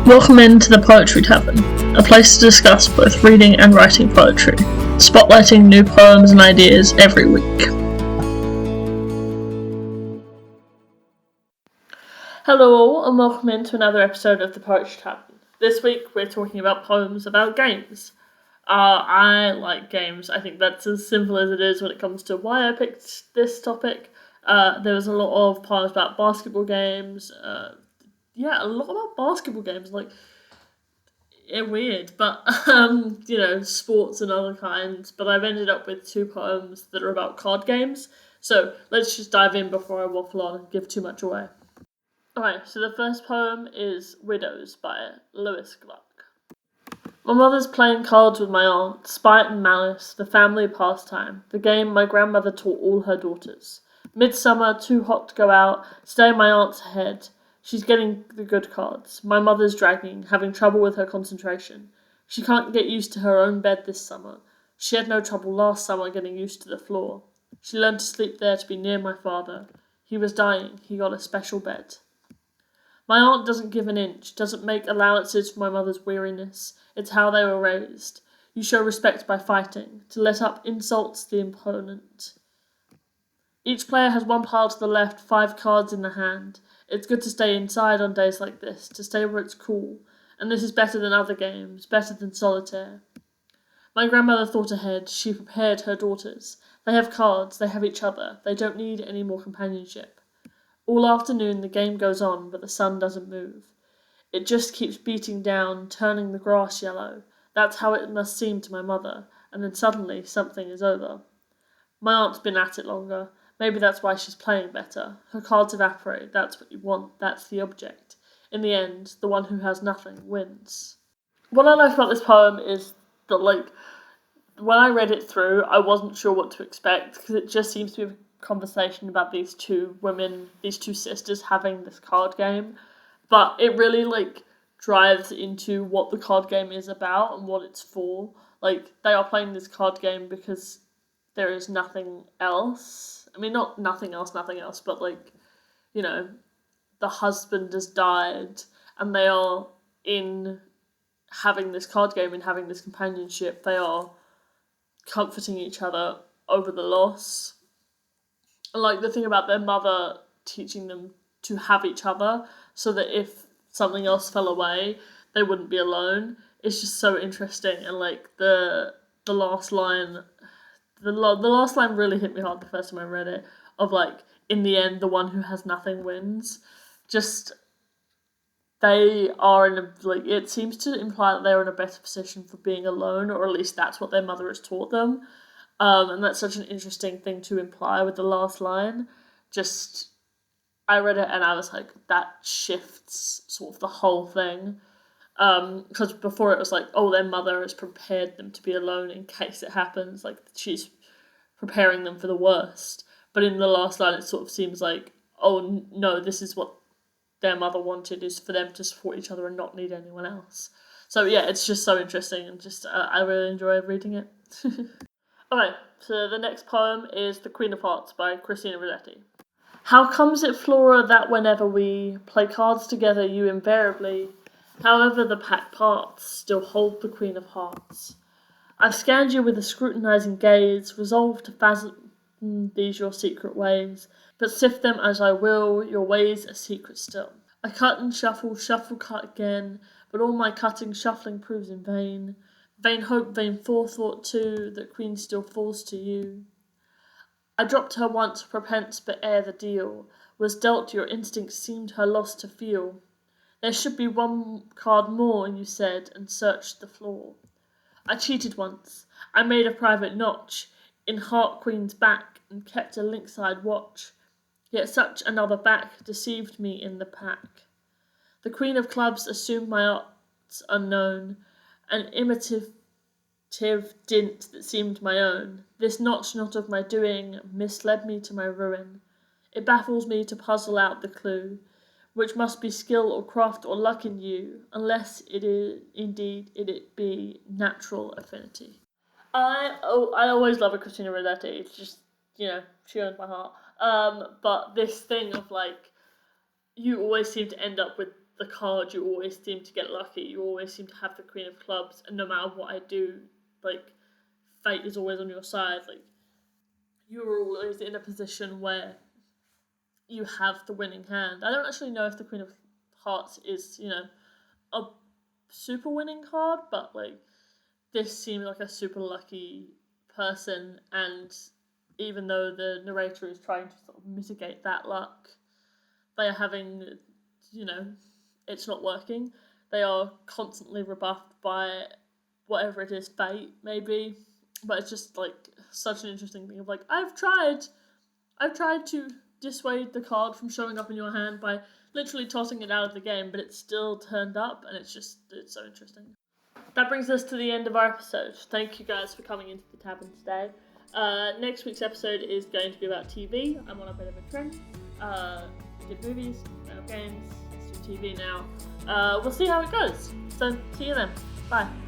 Welcome into the Poetry Tavern, a place to discuss both reading and writing poetry, spotlighting new poems and ideas every week. Hello all, and welcome into another episode of the Poetry Tavern. This week we're talking about poems about games. I like games. I think that's as simple as it is when it comes to why I picked this topic. There was a lot of poems about basketball games. A lot about basketball games. Weird, but sports and other kinds. But I've ended up with two poems that are about card games. So let's just dive in before I waffle on and give too much away. Alright, so the first poem is Widows by Louise Glück. My mother's playing cards with my aunt, spite and malice, the family pastime, the game my grandmother taught all her daughters. Midsummer, too hot to go out, stay my aunt's ahead. She's getting the good cards. My mother's dragging, having trouble with her concentration. She can't get used to her own bed this summer. She had no trouble last summer getting used to the floor. She learned to sleep there to be near my father. He was dying. He got a special bed. My aunt doesn't give an inch, doesn't make allowances for my mother's weariness. It's how they were raised. You show respect by fighting, to let up insults the opponent. Each player has one pile to the left, 5 cards in the hand. It's good to stay inside on days like this, to stay where it's cool. And this is better than other games, better than solitaire. My grandmother thought ahead. She prepared her daughters. They have cards, they have each other. They don't need any more companionship. All afternoon the game goes on, but the sun doesn't move. It just keeps beating down, turning the grass yellow. That's how it must seem to my mother, and then suddenly something is over. My aunt's been at it longer. Maybe that's why she's playing better. Her cards evaporate. That's what you want. That's the object. In the end, the one who has nothing wins. What I like about this poem is that, when I read it through, I wasn't sure what to expect, because it just seems to be a conversation about these two women, these two sisters having this card game. But it really, drives into what the card game is about and what it's for. They are playing this card game because there is nothing else. I mean, not nothing else, but, the husband has died, and they are in having this card game and having this companionship. They are comforting each other over the loss. And, the thing about their mother teaching them to have each other so that if something else fell away, they wouldn't be alone. It's just so interesting. And, the last line... The last line really hit me hard the first time I read it, of, in the end, the one who has nothing wins. Just, they are in a, it seems to imply that they're in a better position for being alone, or at least that's what their mother has taught them. And that's such an interesting thing to imply with the last line. Just, I read it and I was like, that shifts sort of the whole thing. Because before it was their mother has prepared them to be alone in case it happens, she's preparing them for the worst. But in the last line, it sort of seems oh no, this is what their mother wanted, is for them to support each other and not need anyone else. So yeah, it's just so interesting, and just I really enjoy reading it. Okay, so the next poem is The Queen of Hearts by Christina Rossetti. How comes it, Flora, that whenever we play cards together, you invariably, however the pack parts, still hold the Queen of Hearts? I've scanned you with a scrutinizing gaze, resolved to fathom these your secret ways, but sift them as I will, your ways are secret still. I cut and shuffle, cut again, but all my cutting, shuffling proves in vain. Vain hope, vain forethought too, that Queen still falls to you. I dropped her once, prepense, but ere the deal was dealt, your instincts seemed her loss to feel. There should be one card more, you said, and searched the floor. I cheated once. I made a private notch in Heart Queen's back and kept a lynx-eyed watch. Yet such another back deceived me in the pack. The Queen of Clubs assumed my arts unknown, an imitative dint that seemed my own. This notch not of my doing misled me to my ruin. It baffles me to puzzle out the clue, which must be skill or craft or luck in you, unless it is indeed it be natural affinity. I always love a Christina Rossetti. It's just, she owns my heart. But this thing of you always seem to end up with the card, you always seem to get lucky. You always seem to have the Queen of Clubs, and no matter what I do, like, fate is always on your side. Like, you're always in a position where you have the winning hand. I don't actually know if the Queen of Hearts is, a super winning card, but, like, this seems like a super lucky person, and even though the narrator is trying to sort of mitigate that luck, they are having, it's not working. They are constantly rebuffed by whatever it is, fate, maybe. But it's just, like, such an interesting thing of, like, I've tried to dissuade the card from showing up in your hand by literally tossing it out of the game, but it's still turned up, and it's so interesting. That brings us to the end of our episode. Thank you guys for coming into the tavern today. Next week's episode is going to be about TV. I'm on a bit of a trend. Did movies, now games, let's do TV now. We'll see how it goes. So, see you then. Bye.